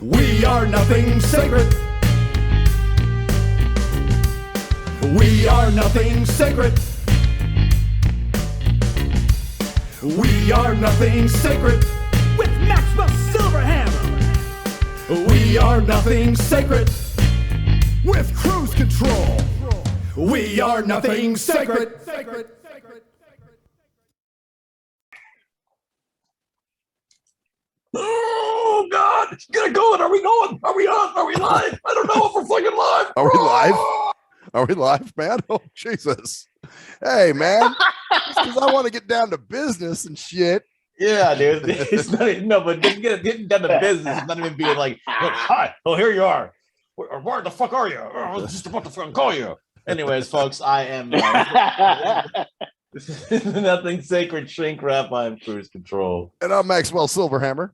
We are nothing sacred. We are nothing sacred. We are nothing sacred. With Maxwell Silverhammer. We are nothing sacred. With cruise control. We are nothing sacred. Oh God! Get it going! Are we going? Are we on? Are we live? I don't know if we're fucking live. Are we live? Are we live, man? Oh Jesus! Hey, man, because I want to get down to business and shit. Yeah, dude. It's not even, no, but getting down to business is not even being like, hi, oh, here you are. Where the fuck are you? Oh, I was just about to fucking call you. Anyways, folks, I am nothing sacred shrink wrap. I'm cruise control. And I'm Maxwell Silverhammer.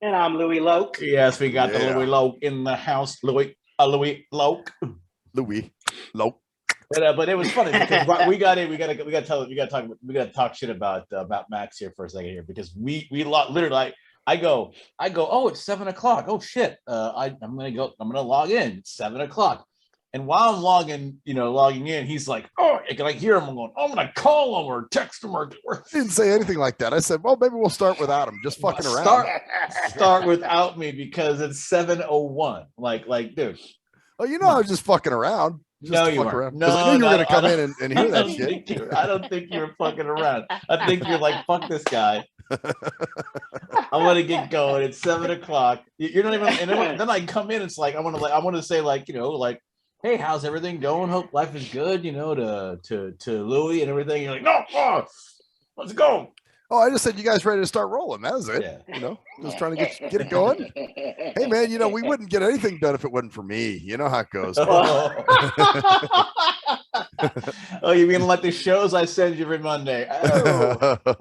And I'm Luie Loc. Yes, we got the Luie Loc in the house. Luie Loc. Luie Loc. But it was funny because we got to talk shit about Max here for a second here because we literally I go, oh, it's 7 o'clock. Oh shit. I'm gonna log in. It's 7 o'clock. And while I'm logging in, he's like, oh, I can hear him going, oh, I'm gonna call him or text him or I didn't say anything like that. I said, well, maybe we'll start without him. Just fucking around. Start without me because it's 7:01. Like, dude. Oh, I was just fucking around. Just no, you weren't. No, I knew you were going to come in and hear that shit. I don't think you were fucking around. I think you're like, fuck this guy. I want to get going. It's 7 o'clock. You're not even. And then I come in. It's like I want to say hey, how's everything going? Hope life is good. To Louie and everything. You're like, no, let's go. Oh, I just said you guys ready to start rolling. That was it. Yeah. Just trying to get it going. Hey, man, we wouldn't get anything done if it wasn't for me. You know how it goes. Oh, you mean like the shows I send you every Monday?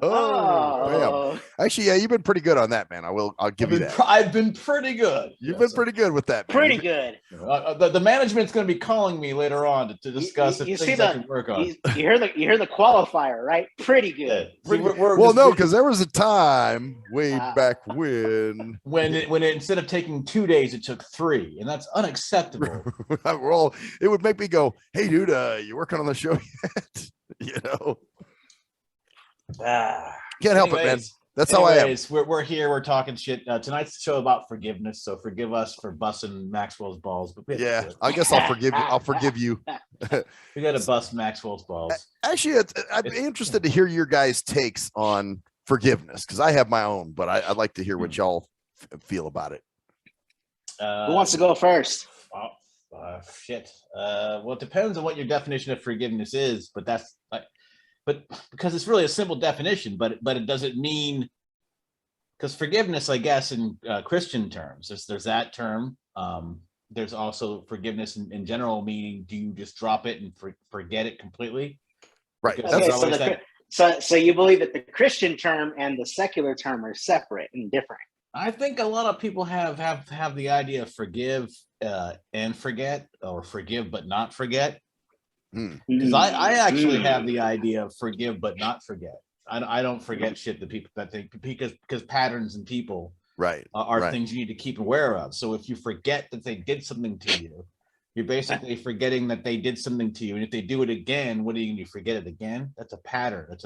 Oh. Actually, yeah, you've been pretty good on that, man. I'll give you that. I've been pretty good. You've been pretty good with that, man. Pretty good. The management's going to be calling me later on to discuss things I can work on. You hear the qualifier, right? Pretty good. Well, no, because there was a time way back when instead of taking 2 days, it took 3, and that's unacceptable. Well, it would make me go, "Hey, dude, you working on the show yet?" Can't help it, man. That's how I am. We're here. We're talking shit. Tonight's the show about forgiveness, so forgive us for busting Maxwell's balls. But I guess I'll forgive you. I'll forgive you. We got to bust Maxwell's balls. Actually, I'd be interested to hear your guys' takes on forgiveness because I have my own, but I'd like to hear what y'all feel about it. Who wants to go first? Shit. Well, it depends on what your definition of forgiveness is, but that's but because it's really a simple definition, but it doesn't mean, because forgiveness, I guess, in Christian terms, there's that term. There's also forgiveness in general, meaning do you just drop it and forget it completely? Right. Okay, so you believe that the Christian term and the secular term are separate and different? I think a lot of people have the idea of forgive and forget, or forgive but not forget. Because I actually have the idea of forgive but not forget. I don't forget shit that people that think because patterns and people are things you need to keep aware of. So if you forget that they did something to you, you're basically forgetting that they did something to you. And if they do it again, what are you going to forget it again? That's a pattern. That's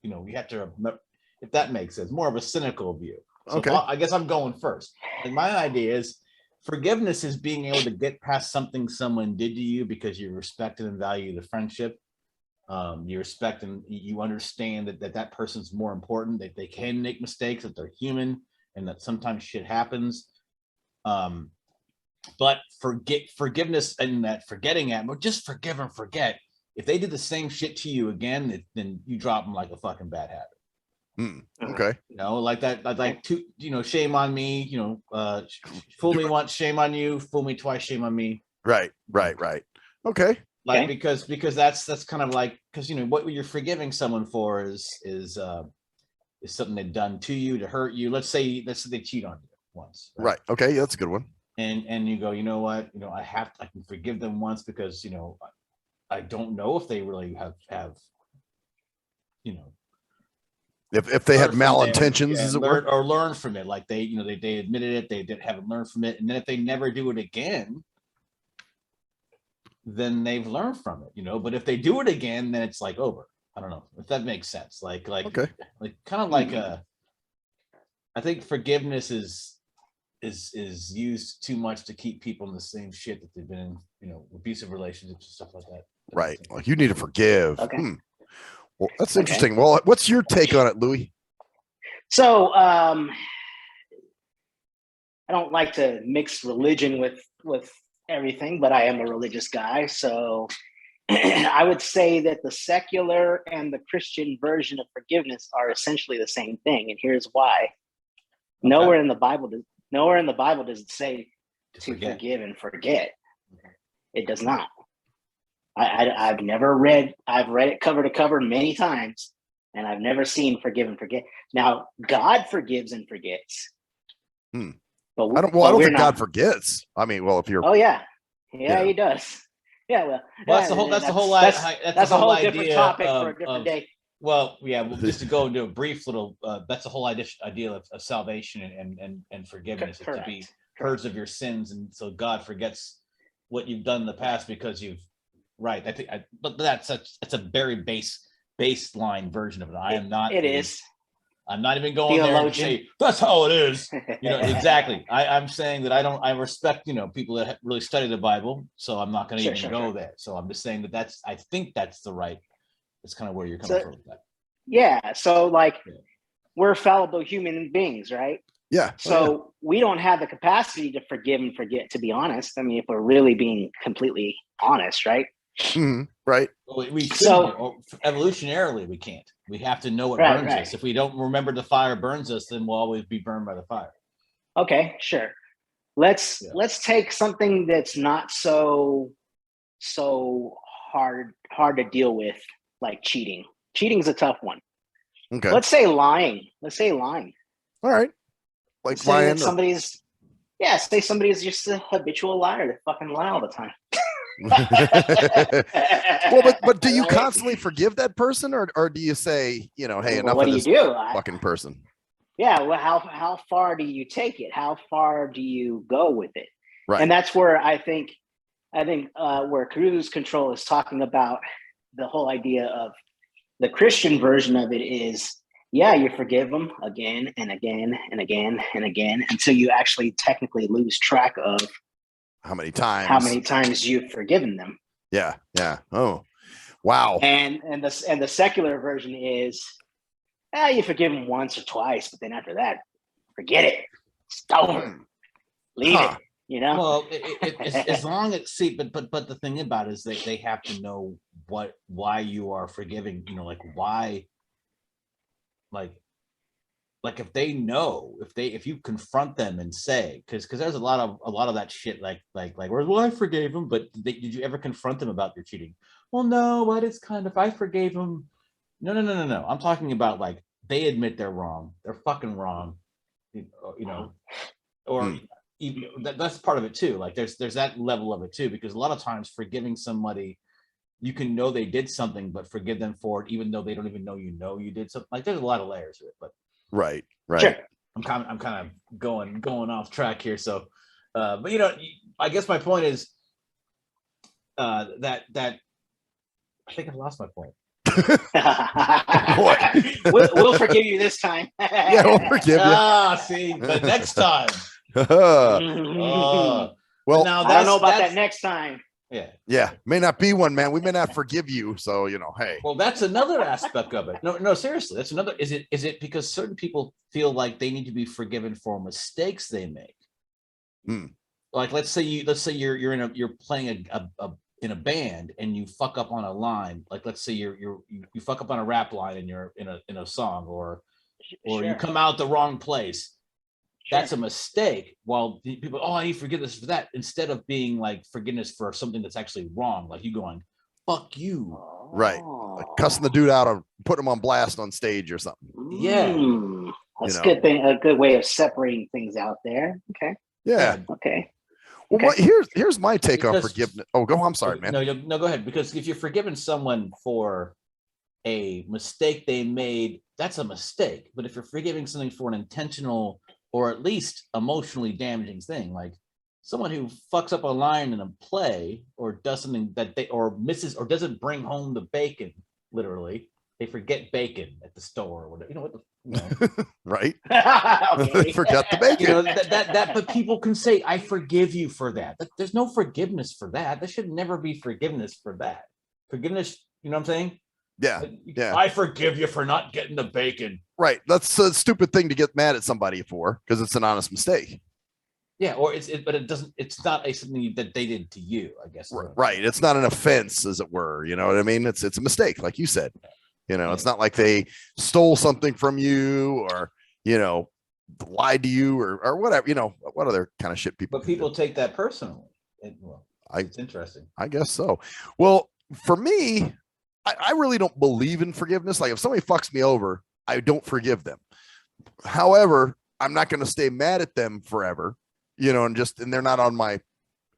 you have to remember, if that makes sense. More of a cynical view. So okay. I guess I'm going first. And my idea is forgiveness is being able to get past something someone did to you because you respect and value the friendship. You respect and you understand that person's more important, that they can make mistakes, that they're human, and that sometimes shit happens. But forgiveness and that forgetting just forgive and forget. If they did the same shit to you again, then you drop them like a fucking bad habit. Okay. Like that, like shame on me, fool me once, shame on you, fool me twice, shame on me. Right. Okay. Like, because that's kind of like, because, what you're forgiving someone for is something they've done to you to hurt you. Let's say they cheat on you once. Right. Okay. Yeah, that's a good one. And you go, you know what, I can forgive them once because, I don't know if they really have If they had malintentions, as it were, or learn from it, like they admitted it, they haven't learned from it, and then if they never do it again, then they've learned from it, But if they do it again, then it's like over. I don't know if that makes sense. Like okay, like kind of like I think forgiveness is used too much to keep people in the same shit that they've been in, abusive relationships and stuff like that. Right. Like you need to forgive. Okay. Well, that's interesting. Well, what's your take on it, Luie? So I don't like to mix religion with everything, but I am a religious guy. So I would say that the secular and the Christian version of forgiveness are essentially the same thing. And here's why. Okay. Nowhere in the Bible does it say to forgive and forget. It does not. I've read it cover to cover many times, and I've never seen forgive and forget. Now, God forgives and forgets. But I don't think God forgets. I mean, well, if you're, he does. Yeah, well, that's the whole different topic for a different day. Well, just to go into a brief little, that's the whole idea of salvation and forgiveness, is to be purged of your sins, and so God forgets what you've done in the past because you've. Right. But that's a very baseline version of it. I am not. It is. I'm not even going there and say that's how it is. Exactly. I'm saying that I respect, people that really study the Bible. So I'm not going to even go there. So I'm just saying I think that's that's kind of where you're coming from with that. Yeah. So we're fallible human beings, right? Yeah. So we don't have the capacity to forgive and forget, to be honest. I mean, if we're really being completely honest, right? Mm-hmm. Right. Evolutionarily, we can't. We have to know what burns us. If we don't remember the fire burns us, then we'll always be burned by the fire. Okay, sure. Let's take something that's not so hard to deal with, like cheating. Cheating's a tough one. Okay. Let's say lying. All right. Like lying. Say somebody's just a habitual liar. They fucking lie all the time. Well, but do you constantly forgive that person, or do you say, hey, enough of this fucking person? Yeah. Well, how far do you take it? How far do you go with it? Right. And that's where I think where cruise control is talking about the whole idea of the Christian version of it is, you forgive them again and again and again and again until you actually technically lose track of how many times you've forgiven them. Yeah. Oh, wow. And the secular version is, you forgive them once or twice, but then after that, forget it. Stone. Leave it. Well, as long as but the thing about it is they have to know why you are forgiving. Why. Like if they know, if you confront them and say, because there's a lot of that shit, like well, I forgave him, but did you ever confront them about your cheating? Well, no, but it's kind of, I forgave him. No. I'm talking about they admit they're wrong. They're fucking wrong. Or even that's part of it too. There's that level of it too, because a lot of times forgiving somebody, you can know they did something, but forgive them for it, even though they don't even know you did something. There's a lot of layers to it, but. Right. Sure. I'm kind of going off track here. So, but I guess my point is that I think I've lost my point. We'll forgive you this time. Yeah, we'll forgive you. See, but next time. Well, now I don't know about that next time. Yeah. May not be one, man. We may not forgive you. So, hey. Well, that's another aspect of it. No, seriously. That's another. Is it because certain people feel like they need to be forgiven for mistakes they make? Like, let's say you're playing in a band and you fuck up on a line. Like, let's say you fuck up on a rap line and you're in a song, or you come out the wrong place. That's a mistake. While people, I need forgiveness for that, instead of being like forgiveness for something that's actually wrong, like you going, "Fuck you," right? Like cussing the dude out or putting him on blast on stage or something. Yeah, that's a good thing. A good way of separating things out there. Okay. Yeah. Okay. Well, here's my take on forgiveness. Oh, go. I'm sorry, man. No, go ahead. Because if you're forgiving someone for a mistake they made that's a mistake. But if you're forgiving something for an intentional or at least emotionally damaging thing, like someone who fucks up a line in a play or does something that they or misses or doesn't bring home the bacon, literally, they forget bacon at the store or whatever. You know what? Right? Okay. Forgot the bacon. You know that. But people can say, "I forgive you for that." But there's no forgiveness for that. There should never be forgiveness for that. Forgiveness. You know what I'm saying? Yeah. Yeah. I forgive you for not getting the bacon. Right. That's a stupid thing to get mad at somebody for because it's an honest mistake. Yeah, or but it doesn't. It's not something that they did to you, I guess. Right. It's not an offense, as it were. You know what I mean? It's a mistake, like you said. You know, it's not like they stole something from you or, you know, lied to you or whatever. You know, what other kind of shit people. But people take that personally. It's interesting. I guess so. Well, for me, I really don't believe in forgiveness. Like if somebody fucks me over, I don't forgive them. However, I'm not going to stay mad at them forever. You know, and they're not on my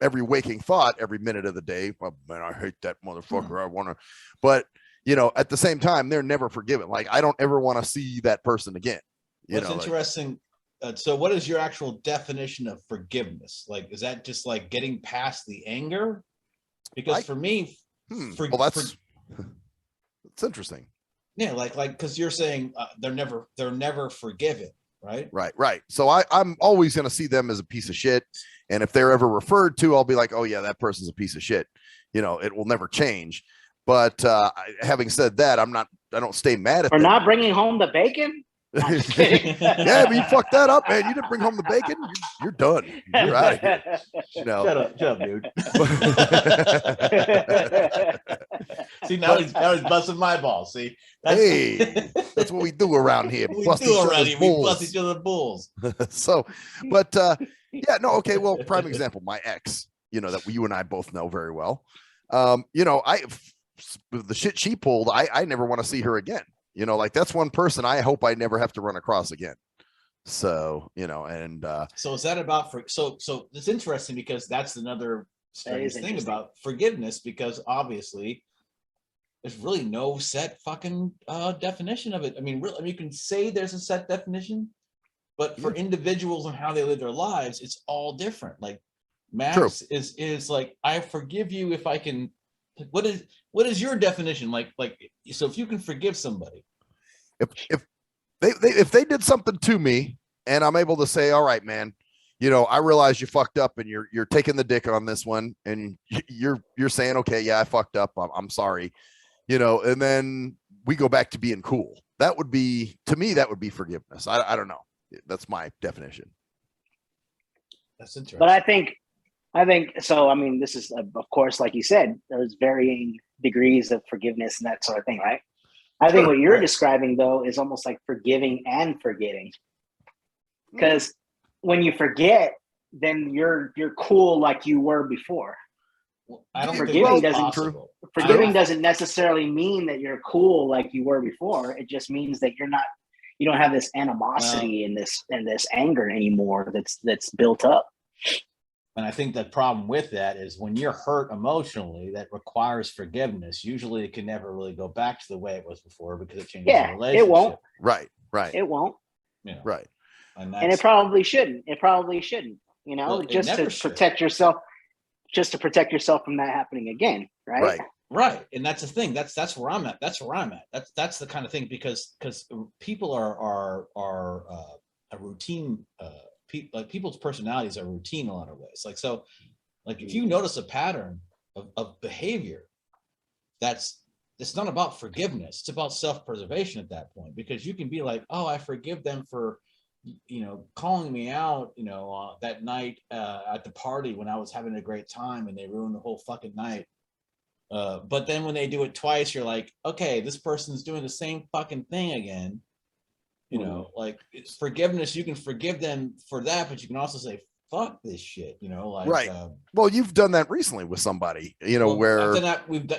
every waking thought every minute of the day. Well, man, I hate that motherfucker. I want to, but you know, at the same time, they're never forgiven. Like I don't ever want to see that person again. What's interesting. So what is your actual definition of forgiveness? Like, is that just like getting past the anger? Because for me, it's interesting. Yeah. Like, cause you're saying they're never forgiven. Right. So I'm always going to see them as a piece of shit. And if they're ever referred to, I'll be like, oh yeah, that person's a piece of shit. You know, it will never change. But having said that, I don't stay mad at them. For not bringing home the bacon? Yeah, but you fucked that up, man. You didn't bring home the bacon. You're done. You're out of here. No. Shut up, dude. See, now he's busting my balls. See, that's what we do around here. We bust each other's balls. So, but yeah, no, okay. Well, prime example, my ex. You know that you and I both know very well. You know, the shit she pulled, I never want to see her again. You know, like that's one person I hope I never have to run across again. So, you know, and so is that about so it's interesting because that's another strange thing about forgiveness, because obviously there's really no set fucking definition of it. I mean, really, you can say there's a set definition, but for individuals and how they live their lives, it's all different. Like Max is like, I forgive you if I can. What is your definition? Like, so if you can forgive somebody, if they did something to me and I'm able to say, all right, man, you know, I realize you fucked up and you're taking the dick on this one and you're saying, okay, yeah, I fucked up. I'm sorry, you know, and then we go back to being cool. That would be, to me, that would be forgiveness. I don't know. That's my definition. That's interesting. But I think so. I mean, this is, of course, like you said, there's varying degrees of forgiveness and that sort of thing, right? I think what you're describing, though, is almost like forgiving and forgetting. Because when you forget, then you're cool like you were before. Well, I don't forgiving think that's possible. Forgiving doesn't necessarily mean that you're cool like you were before. It just means that you don't have this animosity and this anger anymore that's built up. And I think the problem with that is when you're hurt emotionally, that requires forgiveness. Usually it can never really go back to the way it was before because it changes the relationship. It won't. Right. It won't. You know, right. And it probably shouldn't. You know, well, just to protect yourself from that happening again. Right. And that's the thing. That's where I'm at. That's the kind of thing because people are a routine. Like people's personalities are routine in a lot of ways. Like if you notice a pattern of behavior, it's not about forgiveness. It's about self-preservation at that point, because you can be like, oh, I forgive them for, you know, calling me out, you know, that night at the party when I was having a great time and they ruined the whole fucking night. But then when they do it twice, you're like, okay, this person's doing the same fucking thing again. You know, like it's forgiveness. You can forgive them for that, but you can also say, fuck this shit, you know, like, right. Well, you've done that recently with somebody, you know, where I've done that. We've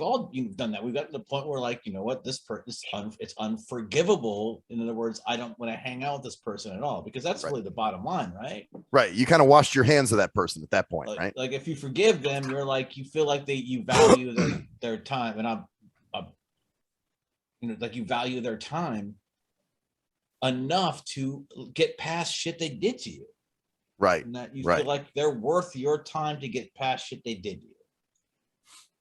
all done that. We've gotten to the point where, like, you know what, this person, it's unforgivable. In other words, I don't want to hang out with this person at all, because that's really the bottom line, right? Right. You kind of washed your hands of that person at that point, right? Like if you forgive them, you're like, you feel like you value their time. And like you value their time enough to get past shit they did to you. Right. And that you right. feel like they're worth your time to get past shit they did to you.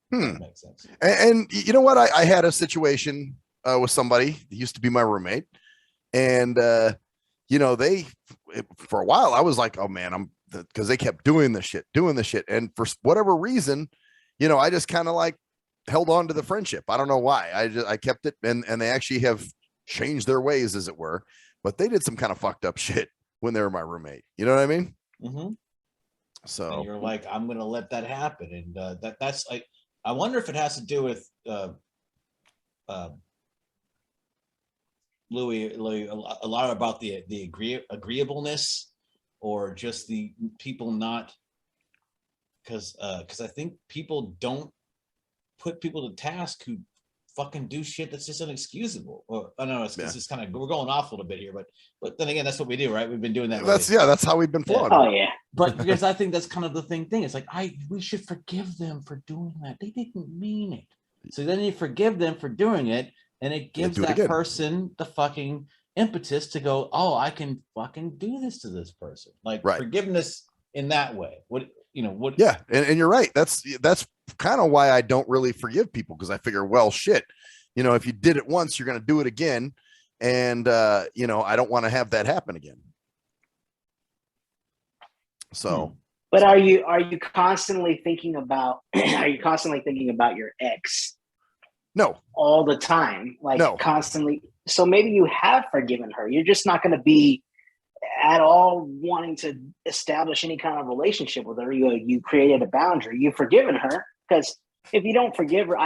That makes sense. And you know what? I had a situation with somebody that used to be my roommate, and you know, for a while I was like, oh man, because they kept doing this shit, and for whatever reason, you know, I just kind of like held on to the friendship. I don't know why. I kept it, and they actually have changed their ways, as it were, but they did some kind of fucked up shit when they were my roommate. You know what I mean? Mm-hmm. So and you're like, I'm gonna let that happen, and that's like, I wonder if it has to do with Louis, a lot about the agreeableness, or just the people not, because I think people don't put people to task who fucking do shit that's just inexcusable. Or I don't know, it's just kind of, we're going off a little bit here, but then again, that's what we do, right? We've been doing that. That's how we've been flowing. Oh yeah. But because I think that's kind of the thing. It's like, we should forgive them for doing that. They didn't mean it. So then you forgive them for doing it, and it gives that person the fucking impetus to go, oh, I can fucking do this to this person. Like forgiveness in that way. Yeah, and you're right. That's kind of why I don't really forgive people, because I figure, well, shit, you know, if you did it once, you're going to do it again, and you know, I don't want to have that happen again. So, but are you constantly thinking about your ex? No. All the time, like no. Constantly. So maybe you have forgiven her. You're just not going to be at all wanting to establish any kind of relationship with her. You created a boundary. You've forgiven her, because if you don't forgive her,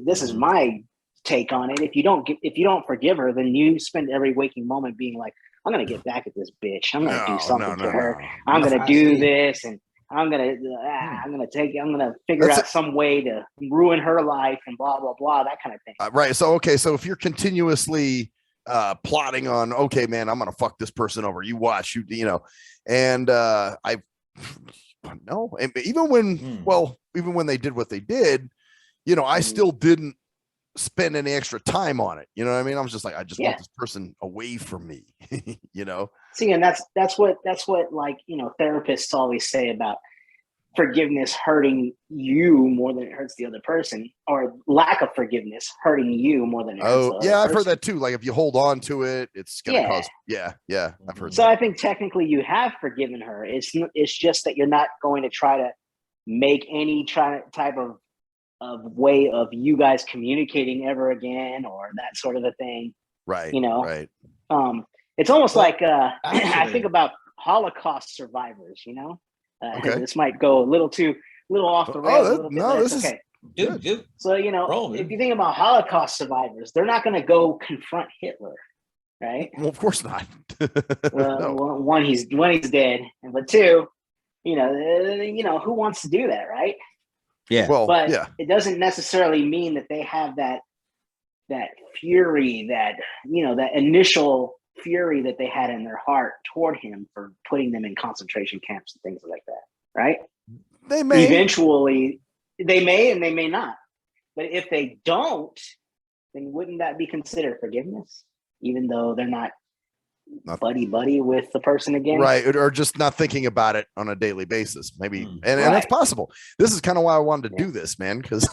this is my take on it. If you don't forgive her, then you spend every waking moment being like, I'm going to get back at this bitch. I'm going to do something to her. I'm going to do this, and I'm going to figure out some way to ruin her life and blah, blah, blah, that kind of thing. Right. So, okay. So if you're continuously plotting on, okay, man, I'm going to fuck this person over. You watch, you know, and no, and even when they did what they did, you know, I still didn't spend any extra time on it. You know what I mean? I was just like, I just want this person away from me, you know? See, and that's what like, you know, therapists always say about forgiveness hurting you more than it hurts the other person, or lack of forgiveness hurting you more than it hurts the other I've person. heard that too. Like if you hold on to it, it's going to cause, I've heard so that. I think technically you have forgiven her. It's just that you're not going to try to make any type of way of you guys communicating ever again, or that sort of a thing. Right. You know, right. It's almost like I think about Holocaust survivors, you know. Okay. This might go a little off the rails. This is okay. Dude. So, you know, if you think about Holocaust survivors, they're not going to go confront Hitler, right? Well, of course not. Well, no. one, he's dead, but two, you know, who wants to do that, right? Yeah. Well, but it doesn't necessarily mean that they have that fury, that, you know, that initial fury that they had in their heart toward him for putting them in concentration camps and things like that, right? They may. Eventually, they may and they may not. But if they don't, then wouldn't that be considered forgiveness, even though they're not buddy with the person again? Right. Or just not thinking about it on a daily basis, maybe. And that's possible. This is kind of why I wanted to do this, man, because,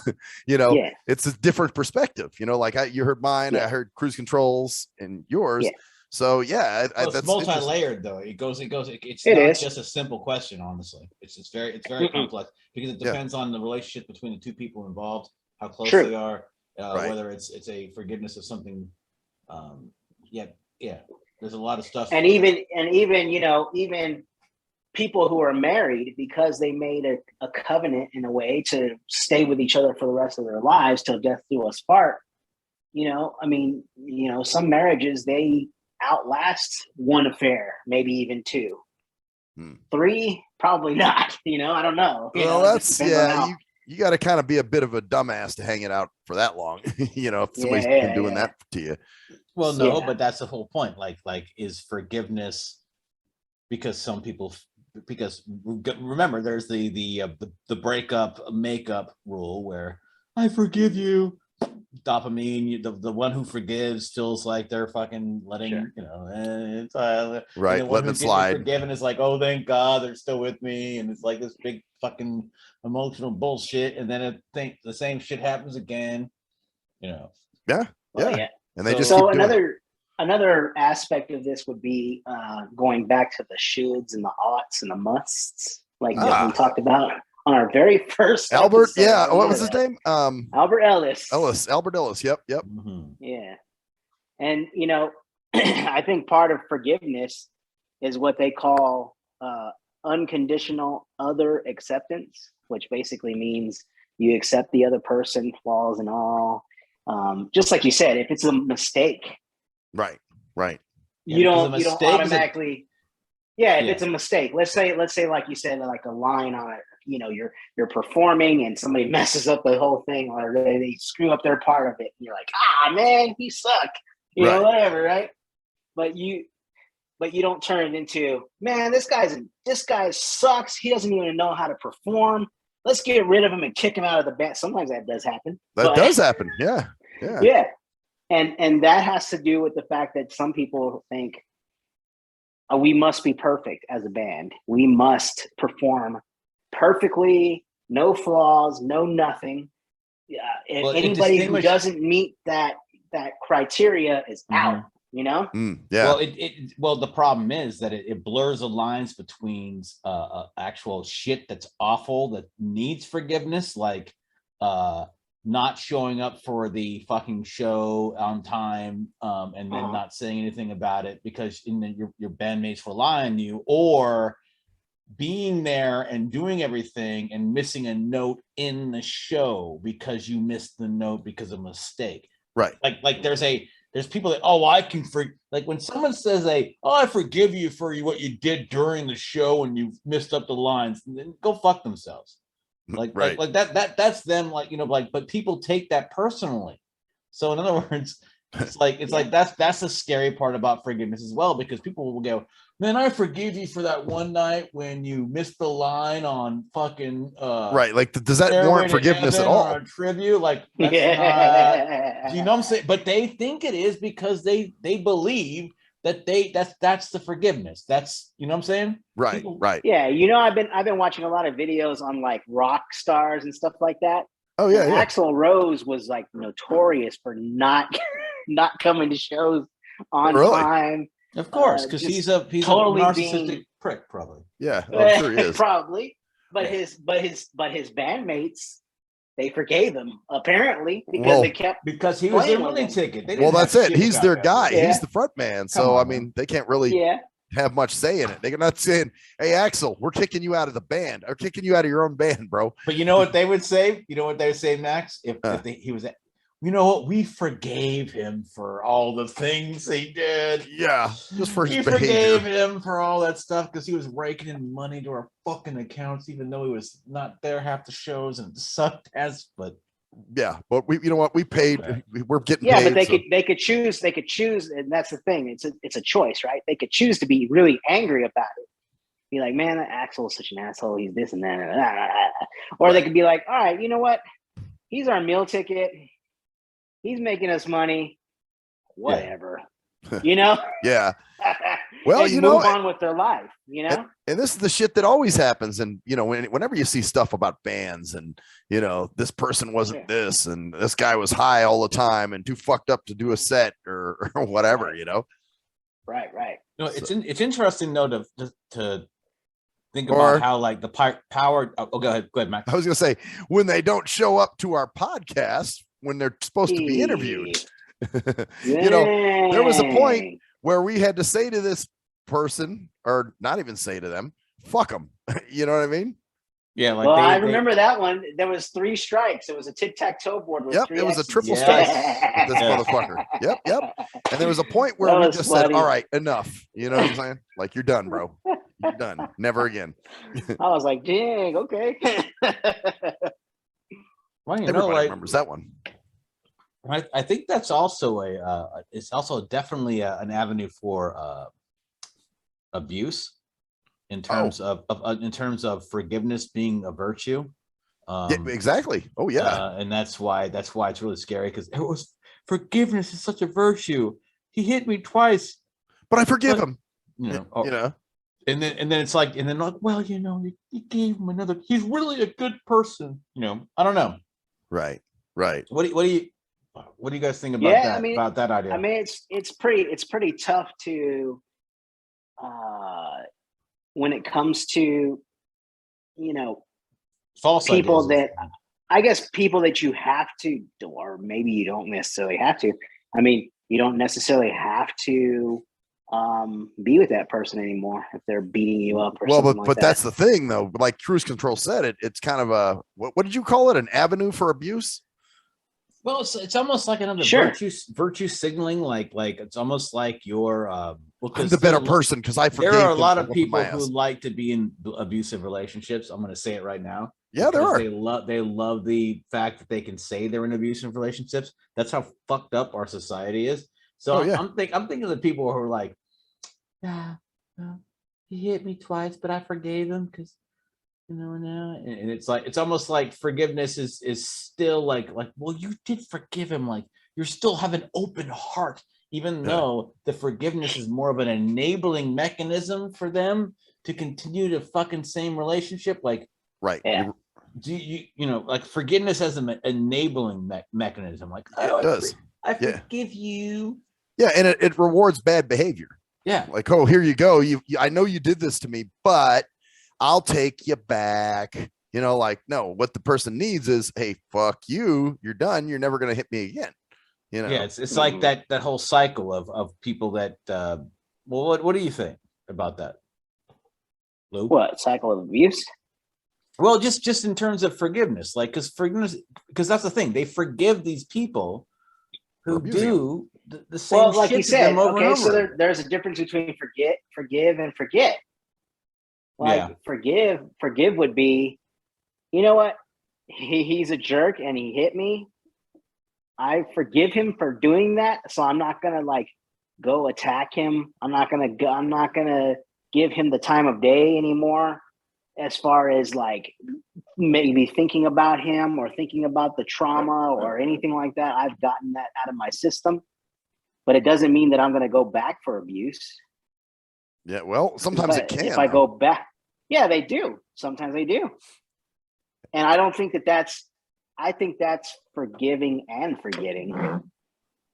you know, it's a different perspective. You know, like you heard mine, I heard cruise controls and yours. So it's multi-layered though. It's not just a simple question, honestly. It's very complex, because it depends on the relationship between the two people involved, how close they are, whether it's a forgiveness of something. There's a lot of stuff. And even you know, even people who are married, because they made a covenant in a way to stay with each other for the rest of their lives till death do us part. You know, I mean, you know, some marriages, they outlast one affair, maybe even two. 3, probably not. You know, I don't know. That's you got to kind of be a bit of a dumbass to hang it out for that long. You know, if somebody's been doing that to you. Well, no, but that's the whole point. Like is forgiveness, because remember, there's the breakup makeup rule where I forgive you, dopamine. The one who forgives feels like they're fucking letting it's right, and the one letting who it slide. forgiven is like, oh, thank God they're still with me, and it's like this big fucking emotional bullshit. And then I think the same shit happens again. Yeah, Well, yeah. and they So, just keep doing another aspect of this would be going back to the shoulds and the oughts and the musts, like what we talked about on our very first Albert. episode. Yeah, what was his name? Albert Ellis. Albert Ellis. Yep. Mm-hmm. Yeah, and I think part of forgiveness is what they call unconditional other acceptance, which basically means you accept the other person, flaws and all. Just like you said, if it's a mistake, right, you don't automatically. If it's a mistake, let's say like you said, like a line on it, you're performing and somebody messes up the whole thing, or they screw up their part of it, and you're like, man, you suck, whatever, right? But you don't turn it into, man, this guy sucks. He doesn't even know how to perform. Let's get rid of him and kick him out of the band. Sometimes that does happen. Does happen. Yeah. Yeah. And that has to do with the fact that some people think we must be perfect as a band. We must perform perfectly, no flaws, no nothing. Anybody who doesn't meet that criteria is out. Yeah. Well, the problem is that it blurs the lines between actual shit that's awful that needs forgiveness, like not showing up for the fucking show on time, and then not saying anything about it because your bandmates rely on you, or being there and doing everything and missing a note in the show because you missed the note because of a mistake. Right. Like there's people that, I can like when someone says I forgive you for what you did during the show and you messed up the lines, then go fuck themselves. Like that's them, but people take that personally. So in other words, it's like that's the scary part about forgiveness as well, because people will go, man, I forgive you for that one night when you missed the line on fucking right. Like, does that warrant forgiveness at all? Tribute, like that's not, you know what I'm saying? But they think it is because they believe that that's the forgiveness. That's, you know what I'm saying? Right. People, right. Yeah, I've been watching a lot of videos on like rock stars and stuff like that. Oh yeah, yeah. Axl Rose was like notorious for not coming to shows on time. Of course, because he's totally a narcissistic prick, probably. Yeah, I'm sure he is. Probably. But his bandmates, they forgave him apparently because he was their money ticket. That's it. He's their guy. Yeah. He's the front man. So I mean, they can't really have much say in it. They're not saying, "Hey, Axl, we're kicking you out of the band or kicking you out of your own band, bro." But you know what they would say? You know what they would say, Max? If he was, you know what? We forgave him for all the things he did. Yeah, just for his behavior. We forgave him for all that stuff because he was raking in money to our fucking accounts, even though he was not there half the shows and sucked ass. But yeah, but we paid. Right. We're getting paid. Yeah, but they could choose, and that's the thing. It's a choice, right? They could choose to be really angry about it. Be like, man, Axl is such an asshole. He's this and that. Or they could be like, all right, you know what? He's our meal ticket. He's making us money. Whatever. Yeah. Well, move on with their life, And this is the shit that always happens. And, whenever you see stuff about bands and, this person wasn't this and this guy was high all the time and too fucked up to do a set or whatever, Right. It's interesting, though, to think about how, like, the power. Oh, go ahead, Max. I was going to say, when they don't show up to our podcast when they're supposed to be interviewed. There was a point where we had to say to this person, or not even say to them, fuck them. You know what I mean? Yeah. Like, I remember that one. There was 3 strikes. It was a tic-tac-toe board. With it was a triple strike. With this motherfucker. Yep. And there was a point where we just said, all right, enough. You know what I'm saying? Like, you're done, bro. You're done. Never again. I was like, dang, okay. Well, everybody remembers that one. I think that's also it's also definitely an avenue for abuse in terms of forgiveness being a virtue. Yeah, exactly. Oh yeah. And that's why it's really scary, because it was forgiveness is such a virtue. He hit me twice, But I forgive but, him. you know. You know. And then it's like, well, you gave him another. He's really a good person. I don't know. Right. What do you guys think about Yeah, that? I mean, about that idea? I mean, it's pretty tough to, when it comes to, False people ideas. that, I guess, people that you have to, or maybe you don't necessarily have to. I mean, you don't necessarily have to be with that person anymore if they're beating you up or something like that. But that's the thing, though. Like Cruise Control said, it's kind of a what did you call it? An avenue for abuse? Well, it's almost like another Sure. virtue signaling. Like it's almost like you're I'm the better person because I forgave. There are a lot of people who like to be in abusive relationships. I'm going to say it right now. Yeah, there are. They love the fact that they can say they're in abusive relationships. That's how fucked up our society is. So I'm thinking of the people who are like, yeah, he hit me twice, but I forgave him because now, and it's like, it's almost like forgiveness is still like, well, you did forgive him, like you're still have an open heart, even though the forgiveness is more of an enabling mechanism for them to continue to fucking same relationship. Like, right. Yeah. Do like forgiveness as an enabling mechanism? Like, it does. I forgive you. Yeah, and it rewards bad behavior. Yeah. Like, oh, here you go. I know you did this to me, but I'll take you back. Like, no, what the person needs is, hey, fuck you. You're done. You're never going to hit me again. Yeah, it's like that whole cycle of people that, well, what do you think about that, Lou? What, cycle of abuse? Well, just in terms of forgiveness, like, because that's the thing. They forgive these people who do the same well, like shit you said, over and over. So there's a difference between forgive, and forget. Like, forgive would be, you know what? He's a jerk and he hit me. I forgive him for doing that, so I'm not gonna like go attack him. I'm not gonna give him the time of day anymore. As far as like maybe thinking about him or thinking about the trauma or anything like that, I've gotten that out of my system. But it doesn't mean that I'm going to go back for abuse. Yeah, well, sometimes it can. If I go back, yeah, they do. Sometimes they do. And I don't think that's. I think that's forgiving and forgetting.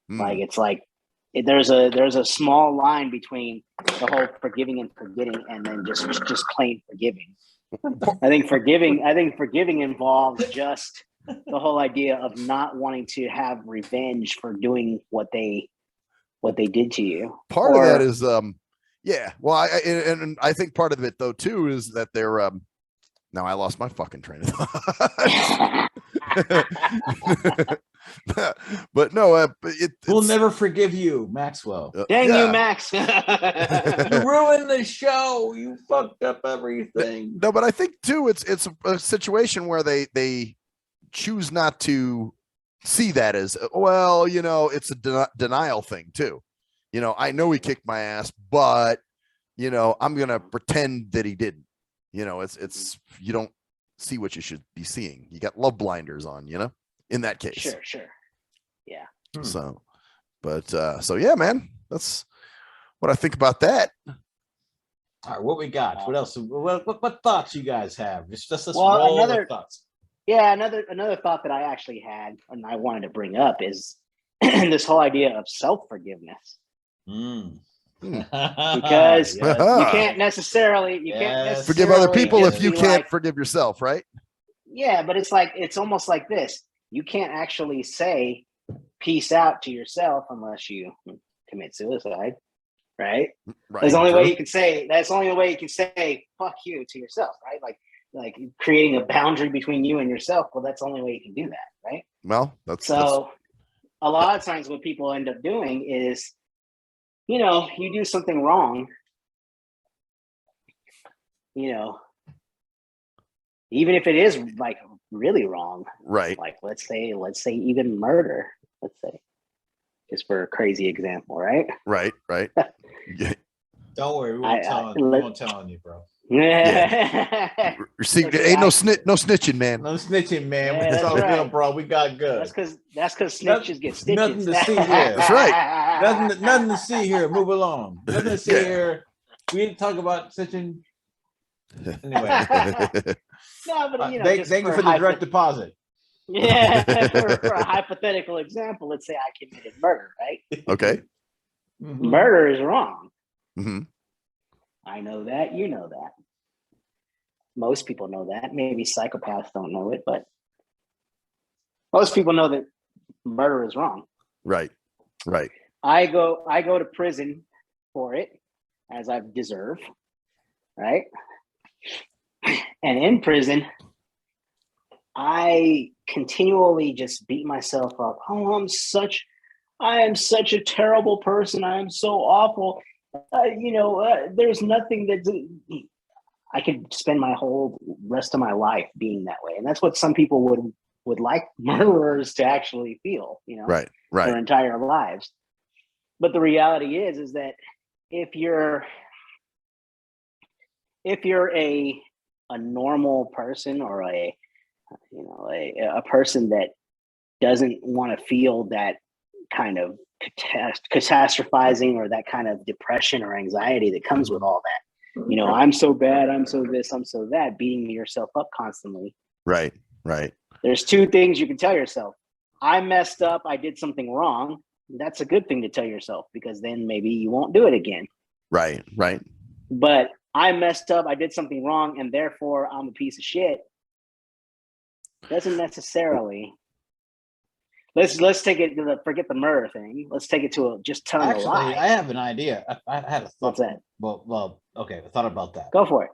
Like, it's like there's a small line between the whole forgiving and forgetting, and then just plain forgiving. I think forgiving involves just the whole idea of not wanting to have revenge for doing what they did to you. Part of that is yeah. Well, I think part of it though too is that they're now I lost my fucking train of thought. But no, we'll never forgive you, Maxwell. Dang you, Max. You ruined the show. You fucked up everything. No, but I think too, it's a situation where they choose not to see that as, well, it's a denial thing too. I know he kicked my ass, but I'm gonna pretend that he didn't. It's you don't see what you should be seeing. You got love blinders on, in that case. Sure. Yeah. So, but so yeah, man, that's what I think about that. All right, what we got? What else? What thoughts you guys have? Just roll the thoughts. Yeah, another thought that I actually had and I wanted to bring up is this whole idea of self-forgiveness. Because you can't necessarily forgive other people if you can't forgive yourself, right? Yeah, but it's almost like this. You can't actually say peace out to yourself unless you commit suicide, right? That's the only way you can say. That's the only way you can say fuck you to yourself, right? Like creating a boundary between you and yourself. Well, that's the only way you can do that, right? Well, that's a lot of times what people end up doing is, you do something wrong, even if it is like really wrong, right? Like let's say even murder, let's say, just for a crazy example, right? Right. Don't worry, we won't tell on you, bro. Yeah. See, ain't no snitching, man. No snitching, man. Yeah, It's that's all good, right. bro. We got good. That's because snitches get stitches. Nothing to see here. That's right. Nothing to see here. Move along. Nothing to see Yeah. here. We didn't talk about snitching. Anyway, No, but thank you for the direct deposit. Yeah, for a hypothetical example, let's say I committed murder, right? Okay. Mhm. Murder is wrong. Hmm. I know that. You know that. Most people know that. Maybe psychopaths don't know it, but most people know that murder is wrong. Right. Right. I go to prison for it, as I deserve, right? And in prison, I continually just beat myself up. Oh, I am such a terrible person. I am so awful. There's nothing that I could spend my whole rest of my life being that way. And that's what some people would like murderers to actually feel, Right. their entire lives. But the reality is that if you're a normal person, or a person that doesn't want to feel that kind of catastrophizing or that kind of depression or anxiety that comes with all that, I'm so bad, I'm so this, I'm so that, beating yourself up constantly. Right. There's two things you can tell yourself. I messed up, I did something wrong. That's a good thing to tell yourself, because then maybe you won't do it again. Right. But I messed up, I did something wrong, and therefore I'm a piece of shit. Doesn't necessarily. Let's take it to forget the murder thing. Let's take it to just telling a lie. I have an idea. I had a thought. What's that? Well, okay. I thought about that. Go for it.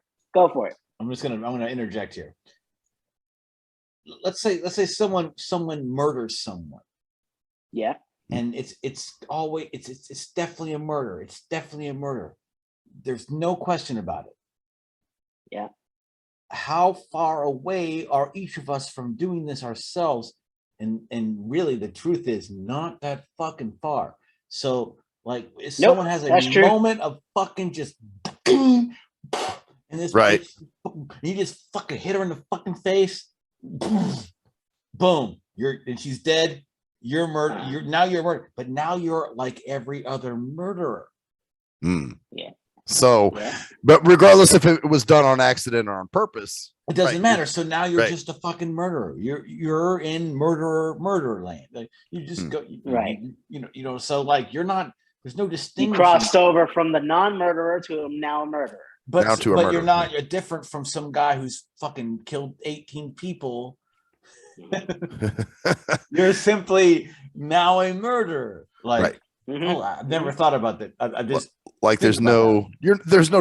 I'm gonna interject here. Let's say someone murders someone. Yeah. And it's definitely a murder. It's definitely a murder. There's no question about it. Yeah. How far away are each of us from doing this ourselves? And really, the truth is not that fucking far. So, like, if someone has a moment of fucking just, and this, right, you just fucking hit her in the fucking face, boom, and she's dead. You're murdered. You're murdered, but now you're like every other murderer. Yeah. So, but regardless if it was done on accident or on purpose, it doesn't matter. So now you're just a fucking murderer. You're in murder land. Like, you just go right. So like you're not. There's no distinction. You crossed over from the non-murderer to now a murderer. But you're not. You're different from some guy who's fucking killed 18 people. You're simply now a murderer. Like, oh, I've never thought about that. I just like there's no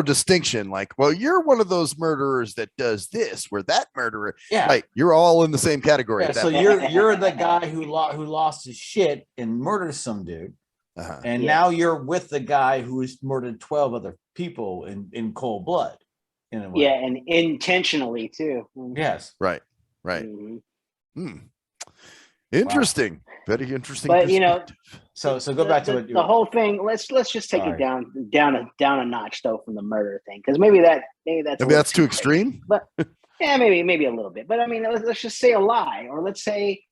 distinction. Like, well, you're one of those murderers that does this, where that murderer, like, you're all in the same category. Yeah, so you're the guy who lost his shit and murdered some dude, and now you're with the guy who's murdered 12 other people in cold blood. In a way. Yeah, and intentionally too. Yes. Right. Interesting. Wow. Very interesting. But so go back to it. The whole thing. Let's just take it down a notch though from the murder thing, because maybe that's too extreme. But yeah, maybe a little bit. But I mean, let's just say a lie, or let's say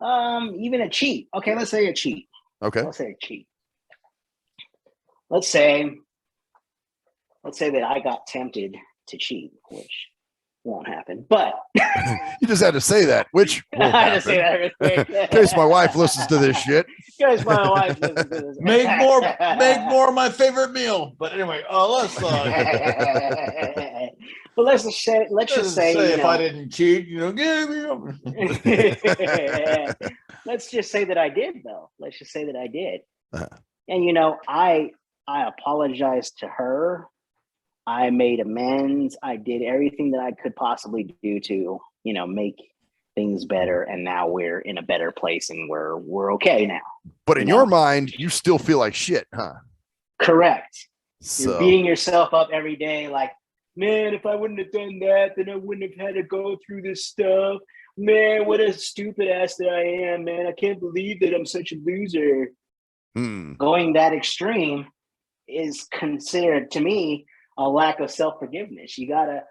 even a cheat. Okay, let's say a cheat. Okay, let's say a cheat. Let's say that I got tempted to cheat, which won't happen, but you just had to say that, which won't I had to say that in case my wife listens to this shit. Guys, my wife listens to this. Make more of my favorite meal. But anyway, let's but let's just say if I didn't cheat, let's just say that I did, though. Let's just say that I did. And I apologized to her. I made amends. I did everything that I could possibly do to, make things better. And now we're in a better place and we're okay now. But in your mind, you still feel like shit, huh? Correct. So. You're beating yourself up every day. Like, man, if I wouldn't have done that, then I wouldn't have had to go through this stuff. Man, what a stupid ass that I am, man. I can't believe that I'm such a loser. Going that extreme is considered, to me, a lack of self-forgiveness. You gotta,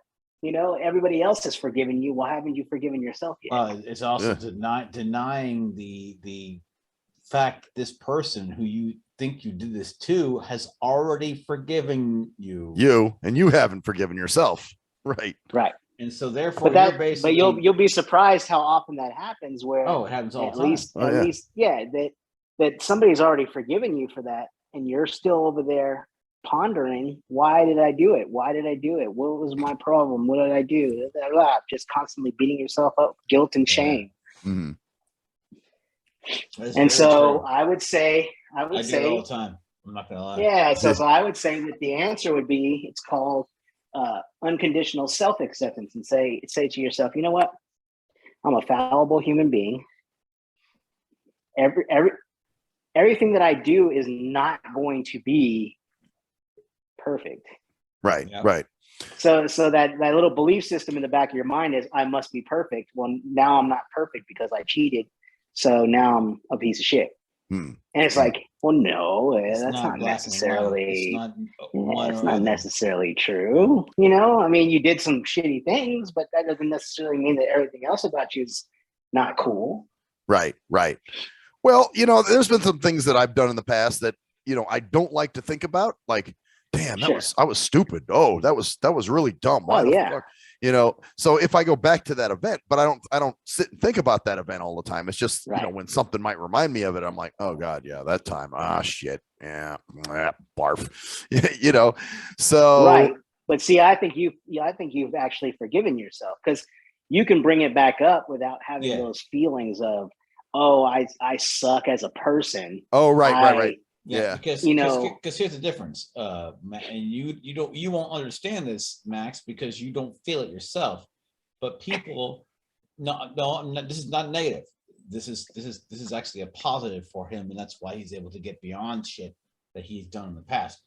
everybody else has forgiven you. Why haven't you forgiven yourself yet? It's also denying the fact this person who you think you did this to has already forgiven you. And you haven't forgiven yourself. Right. Right. And so therefore, but you'll be surprised how often that happens. Where it happens all the time. At least, that somebody's already forgiven you for that, and you're still over there pondering, why did I do it? Why did I do it? What was my problem? What did I do? Just constantly beating yourself up, guilt and shame. Mm-hmm. And so true. I would say I do it all the time. I'm not gonna lie. Yeah. So I would say that the answer would be, it's called unconditional self-acceptance, and say to yourself, you know what? I'm a fallible human being. Everything that I do is not going to be perfect. Right. Yep. Right. So that little belief system in the back of your mind is, I must be perfect. Well, now I'm not perfect because I cheated. So now I'm a piece of shit. And it's like, well, no, that's not necessarily, it's not necessarily true. I mean, you did some shitty things, but that doesn't necessarily mean that everything else about you is not cool. Right. Right. Well, there's been some things that I've done in the past that, I don't like to think about, like, damn, I was stupid. Oh, that was really dumb. Why the fuck? So if I go back to that event, but I don't sit and think about that event all the time. It's just, when something might remind me of it, I'm like, oh God, yeah, that time. Shit. Yeah. Barf. So. Right. But see, I think you've actually forgiven yourself, because you can bring it back up without having those feelings of, oh, I suck as a person. Oh, right. Yeah, because here's the difference, and you won't understand this, Max, because you don't feel it yourself. But people, no, this is not negative. This is actually a positive for him, and that's why he's able to get beyond shit that he's done in the past.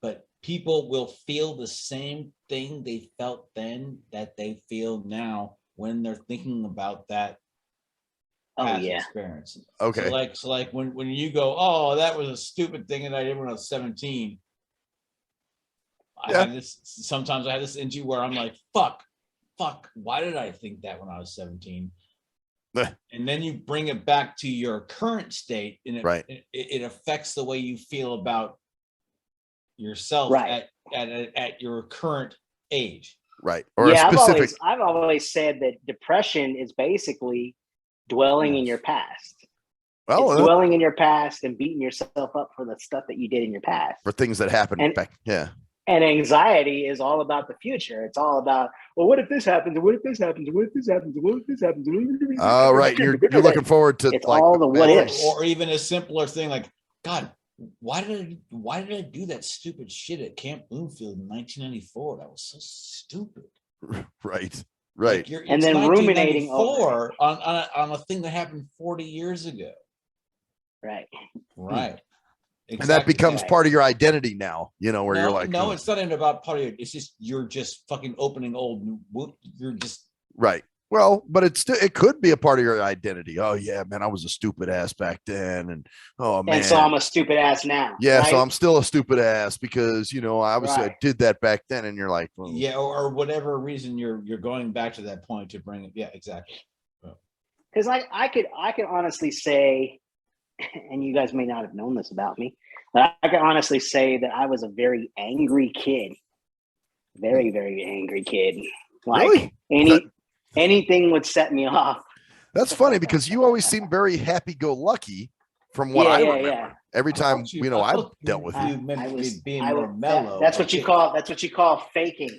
But people will feel the same thing they felt then that they feel now when they're thinking about that experience. Okay. So like when you go, oh, that was a stupid thing that I did when I was 17. Sometimes I have this into where I'm like, fuck, why did I think that when I was 17? And then you bring it back to your current state, and it affects the way you feel about yourself at your current age. Right. I've always said that depression is basically dwelling in your past. Well, it's dwelling in your past and beating yourself up for the stuff that you did in your past, for things that happened back. Yeah. And anxiety is all about the future. It's all about, well, what if this happens? What if this happens? What if this happens? What if this happens? Oh, right. You're looking forward to all the what ifs, or even a simpler thing like, God, why did I do that stupid shit at Camp Bloomfield in 1994? That was so stupid. Right. Like and then ruminating over on a thing that happened 40 years ago. Right. Exactly. And that becomes part of your identity now, where you're like, no, it's not even about part of it. It's just, you're just fucking opening you're just right. Well, but it could be a part of your identity. Oh yeah, man, I was a stupid ass back then. And oh man. And so I'm a stupid ass now. Yeah. Right? So I'm still a stupid ass because, obviously I did that back then. And you're like, well, or whatever reason you're going back to that point to bring it. Yeah, exactly. Because I could honestly say, and you guys may not have known this about me, but I can honestly say that I was a very angry kid. Very, very angry kid. Like really? Anything would set me off. That's funny because you always seem very happy-go-lucky from what I remember. Yeah. Every time I've dealt with you. I was being more mellow. That's what you call faking.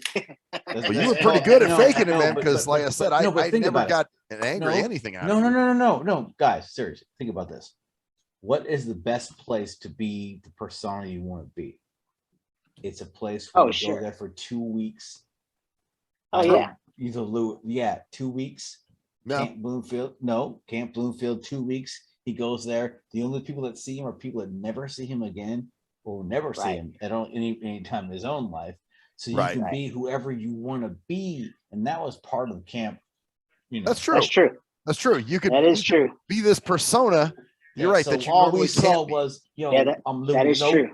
Well, you were pretty good at faking it, man. Because, like I said, I never got an angry anything out of it. No, guys, seriously, think about this. What is the best place to be the persona you want to be? It's a place where you go there for 2 weeks. Oh yeah. 2 weeks. No. Camp Bloomfield, 2 weeks. He goes there. The only people that see him are people that never see him again, or never see him at any time in his own life. So you can be whoever you want to be, and that was part of the camp. That's true. That's true. You could. That is true. Be this persona. You're right. So that all we saw was, I'm Luie Loc. that is true.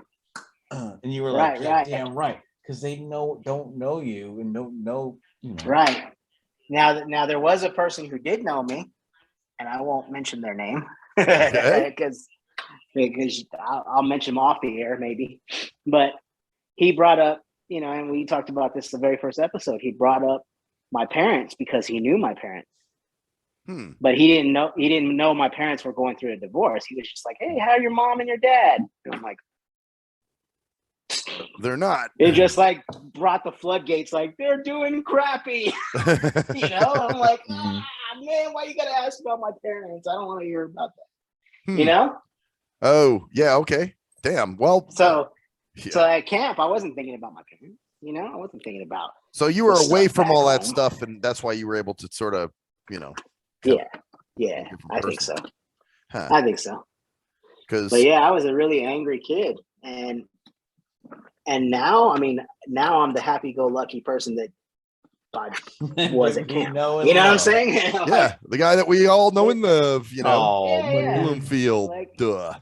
And you were like, damn right. because they don't know you and don't know, you know. Right. Now there was a person who did know me, and I won't mention their name because I'll mention them off the air maybe. But he brought up, you know, and we talked about this the very first episode. He brought up my parents because he knew my parents. But he didn't know my parents were going through a divorce. He was just like, "Hey, how are your mom and your dad?" And I'm like, they're not. It just like brought the floodgates, like they're doing crappy. You know, I'm like, man, why you gotta ask about my parents? I don't want to hear about that. You know? Oh, yeah, okay. Damn. Well, so at camp, I wasn't thinking about my parents. You know, I wasn't thinking about. So you were away from all that stuff, and that's why you were able to sort of, you know. Yeah, I think so. Huh. I think so. But yeah, I was a really angry kid, and now, I mean, now I'm the happy-go-lucky person that I was at camp. You know what I'm saying? Like, yeah, the guy that we all know and love. You know, Bloomfield. Like, duh.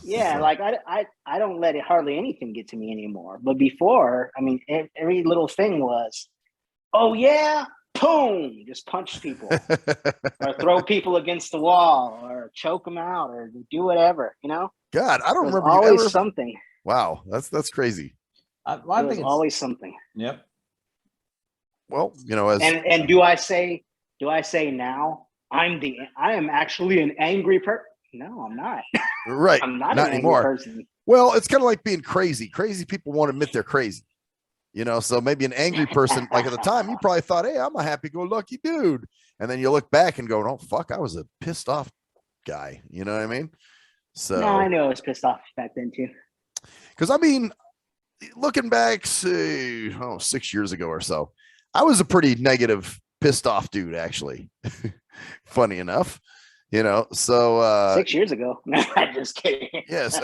Yeah, like I don't let it hardly anything get to me anymore. But before, I mean, every little thing was, oh yeah. Boom! Just punch people, or throw people against the wall, or choke them out, or do whatever. You know. God, I don't remember. Always you ever... something. Wow, that's crazy. I think it's always something. Yep. Well, you know, and do I say now I am actually an angry person? No, I'm not. Right. I'm not an anymore. Angry person. Well, it's kind of like being crazy. Crazy people won't admit they're crazy. You know, so maybe an angry person, like at the time, you probably thought, hey, I'm a happy-go-lucky dude. And then you look back and go, oh, fuck, I was a pissed off guy. You know what I mean? So no, I know I was pissed off back then too. Because I mean, looking back, say, 6 years ago or so, I was a pretty negative, pissed off dude, actually. Funny enough. You know, so 6 years ago. I'm just kidding. Yes.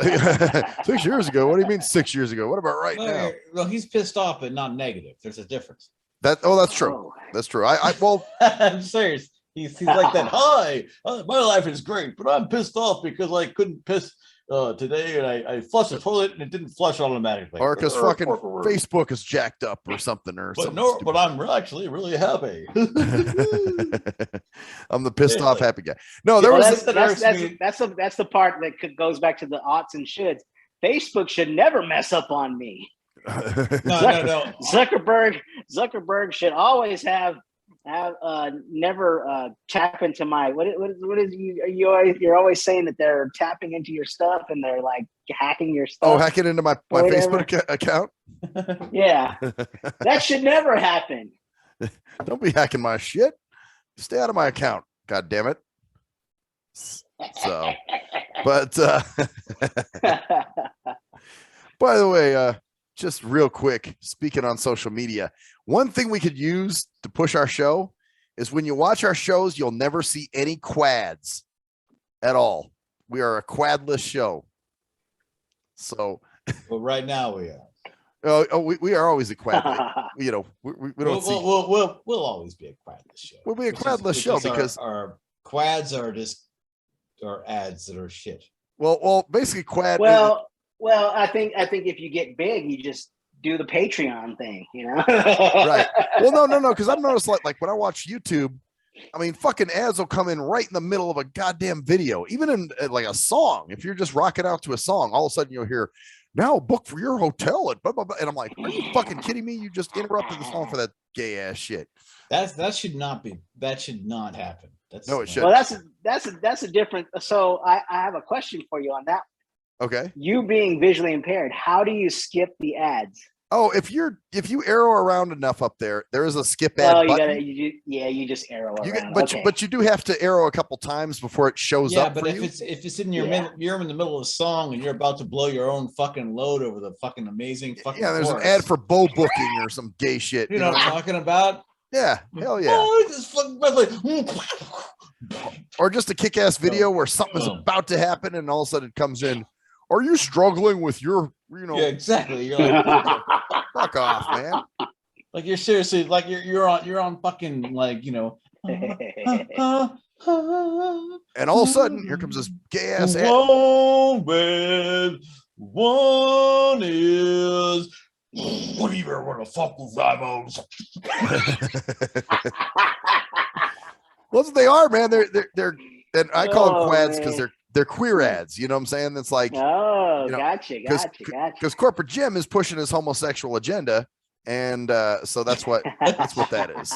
6 years ago. What do you mean 6 years ago? What about right now? Well, he's pissed off, but not negative. There's a difference. That's true. Oh. That's true. Well, I'm serious. He's like that. Hi, my life is great, but I'm pissed off because I couldn't piss today, and I flushed the toilet and it didn't flush automatically. Or because fucking Facebook is jacked up or something, but I'm actually really happy. I'm the pissed off happy guy. No, there was that's the part that goes back to the oughts and shoulds. Facebook should never mess up on me. No. Zuckerberg should always have never tap into my what is you're always saying that they're tapping into your stuff and they're like hacking your stuff. Oh, hacking into my Facebook account. Yeah, that should never happen. Don't be hacking my shit. Stay out of my account. God damn it. So, but by the way, just real quick, speaking on social media, one thing we could use to push our show is when you watch our shows, you'll never see any quads at all. We are a quadless show. So, well, right now we are. We are always a quad. You know, we don't see. We'll always be a quadless show. We'll be a quadless show because our quads are just ads that are shit. Well, basically quad. Well, I think if you get big, you just do the Patreon thing, you know? Right. Well, no, because I've noticed like when I watch YouTube, I mean, fucking ads will come in right in the middle of a goddamn video, even in like a song. If you're just rocking out to a song, all of a sudden you'll hear, now book for your hotel at blah, blah, blah. And I'm like, are you fucking kidding me? You just interrupted the song for that gay ass shit. That should not happen. No, it should. Well, that's a different. So I have a question for you on that. Okay. You being visually impaired, how do you skip the ads? Oh, if you arrow around enough up there, there is a skip ad button. You just arrow around. But you do have to arrow a couple times before it shows up. Yeah, but if it's in you're in the middle of a song and you're about to blow your own fucking load over the fucking amazing fucking there's chorus. an ad for bow booking or some gay shit. You know what I'm talking about? Yeah, hell yeah. Oh, this fucking or just a kick-ass video where something is about to happen and all of a sudden it comes in. Are you struggling with your, Yeah, exactly. You're like, fuck off, man. Like you're seriously, like you're on fucking like, and all of a sudden, here comes this gay ass ad. One is What do you ever want to fuck with Limos? Well, that's what they are, man. They're and I call them quads because man. they're queer ads. You know what I'm saying? It's like, Oh, you know, gotcha. because corporate Jim is pushing his homosexual agenda, and so that's what that is.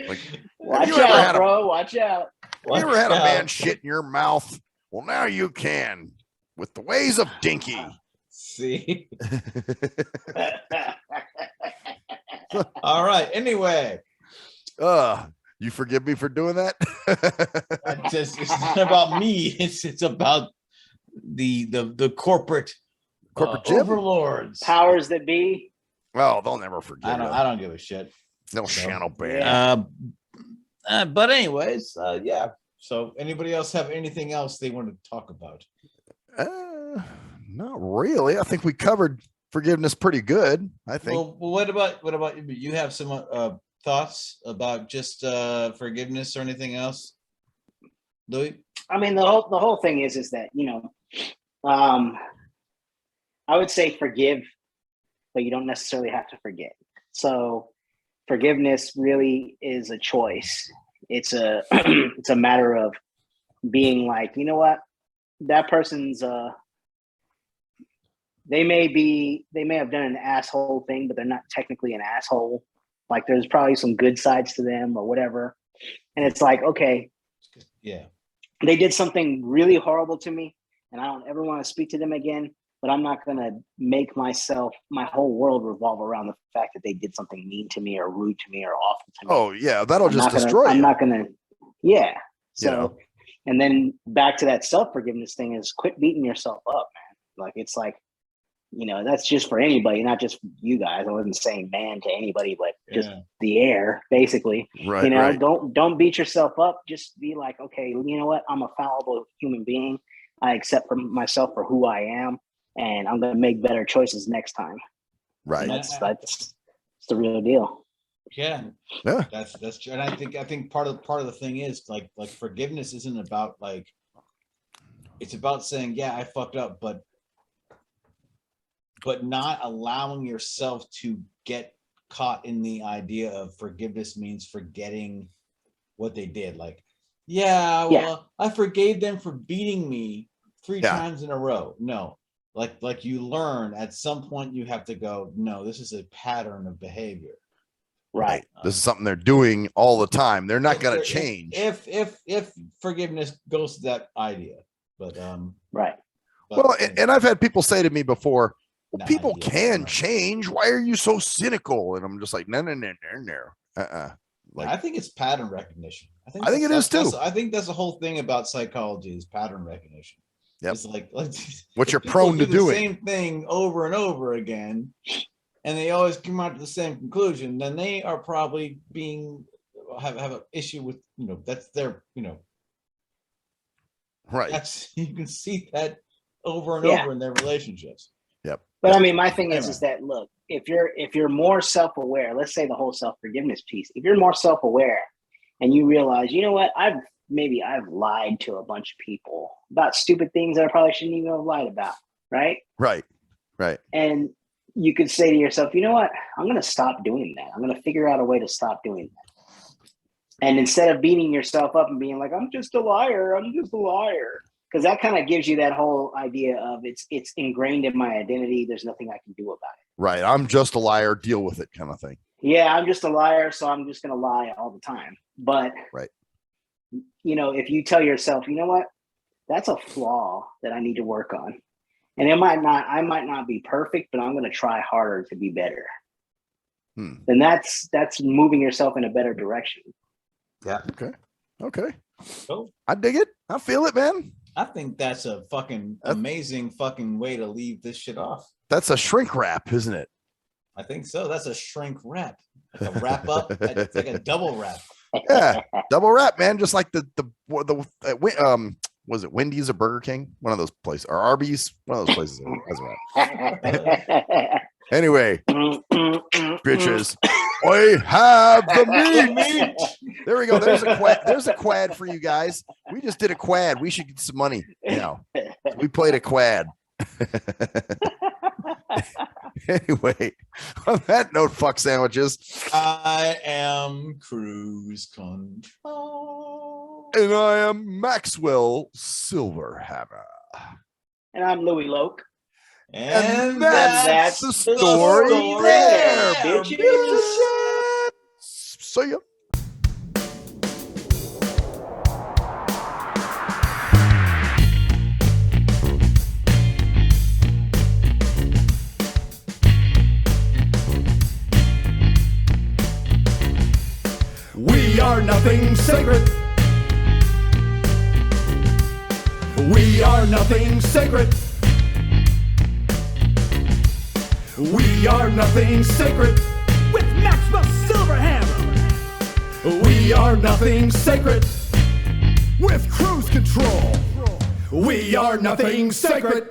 Like, Watch you ever out, had bro. Watch out. have you ever had a man shit in your mouth? Well, now you can with the ways of Dinky. See. All right. Anyway, you forgive me for doing that? it's not about me. It's about the corporate Jim? overlords, powers that be. Well, they'll never forgive. I don't give a shit. No channel ban. But anyways, yeah. So anybody else have anything else they want to talk about? Not really. I think we covered forgiveness pretty good. I think. Well, what about you? You have some thoughts about just forgiveness or anything else, Luie? I mean, the whole thing is that, you know, I would say forgive, but you don't necessarily have to forget. So forgiveness really is a choice. It's a it's a matter of being like, you know what, that person's they may have done an asshole thing, but they're not technically an asshole. Like, there's probably some good sides to them or whatever. And it's like, okay, yeah, they did something really horrible to me and I don't ever want to speak to them again, but I'm not going to make my whole world revolve around the fact that they did something mean to me or rude to me or awful to me. Oh yeah, that'll just destroy you. I'm not going to, yeah. So, Yeah. And then back to that self-forgiveness thing is quit beating yourself up, man. Like, it's like, you know, that's just for anybody, not just you guys. I wasn't saying man to anybody, but just the air, basically. Right. You know, right. don't beat yourself up. Just be like, okay, you know what? I'm a fallible human being. I accept for myself for who I am, and I'm going to make better choices next time. Right. And that's the real deal. Yeah. That's true. And I think part of the thing is like forgiveness isn't about like, it's about saying, yeah, I fucked up, but not allowing yourself to get caught in the idea of forgiveness means forgetting what they did. Like, I forgave them for beating me 3 times in a row. No, like you learn at some point you have to go, no, this is a pattern of behavior. Right. This is something they're doing all the time. They're not going to change. If forgiveness goes to that idea, but right. Well, and I've had people say to me before, well, people can change. Why are you so cynical? And I'm just like, no. Like, I think it's pattern recognition. I think it is too. I think that's the whole thing about psychology is pattern recognition. Yep. It's like what you're prone to doing. The same thing over and over again, and they always come out to the same conclusion. Then they are probably have an issue with, you know, that's their, you know, right. That's, you can see that over and over in their relationships. Yep. But I mean, my thing is that, look, if you're more self-aware, let's say the whole self-forgiveness piece, if you're more self-aware and you realize, you know what, I've lied to a bunch of people about stupid things that I probably shouldn't even have lied about. Right. And you could say to yourself, you know what, I'm going to stop doing that. I'm going to figure out a way to stop doing that. And instead of beating yourself up and being like, I'm just a liar, because that kind of gives you that whole idea of it's ingrained in my identity. There's nothing I can do about it. Right. I'm just a liar. Deal with it, kind of thing. Yeah, I'm just a liar, so I'm just going to lie all the time. But, you know, if you tell yourself, you know what, that's a flaw that I need to work on. And I might not be perfect, but I'm going to try harder to be better. Then that's moving yourself in a better direction. Yeah. Okay. Cool. I dig it. I feel it, man. I think that's a fucking amazing fucking way to leave this shit off. That's a shrink wrap, isn't it? I think so. That's a shrink wrap. Like a wrap up. It's like a double wrap. Yeah, double wrap, man. Just like the was it Wendy's or Burger King? One of those places, or Arby's, one of those places has a wrap. Anyway, bitches, we have the meat. There we go. There's a quad for you guys. We just did a quad. We should get some money. You know, we played a quad. Anyway, on that note, fuck sandwiches. I am cruise control. And I am Maxwell Silverhammer. And I'm Luie Loc. And that's the story there, there, bitches. See ya. We are nothing sacred. We are nothing sacred. We are nothing sacred. With Maxwell Silverhammer. We are nothing sacred. With cruise control. We are nothing sacred.